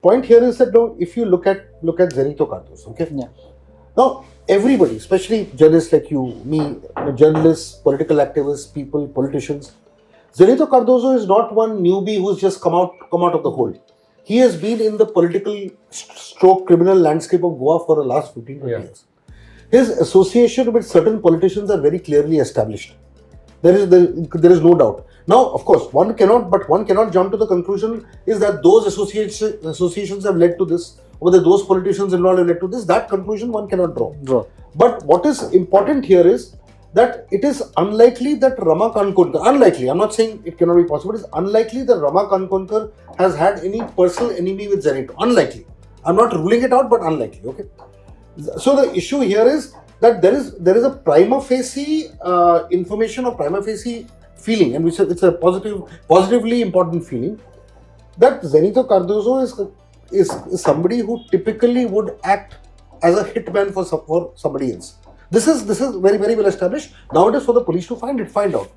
Point here is that now, if you look at Zenito Cardozo, okay? Yeah. Now, everybody, especially journalists like you, me, journalists, political activists, people, politicians, Zenito Cardozo is not one newbie who's just come out of the hole. He has been in the political stroke criminal landscape of Goa for the last 15 20 years. His association with certain politicians are very clearly established. There is no doubt. Now, of course, one cannot jump to the conclusion is that those associations have led to this, or that those politicians involved have led to this. That conclusion one cannot draw. But what is important here is that it is unlikely that Rama Kankonkar, unlikely, I'm not saying it cannot be possible, it is unlikely that Rama Kankonkar has had any personal enemy with Zenito. Unlikely. I'm not ruling it out, but unlikely, okay? So the issue here is that there is a prima facie information or prima facie feeling, and it's a positively important feeling, that Zenito Cardozo is somebody who typically would act as a hitman for somebody else. This is very, very well established. Now it is for the police to find out.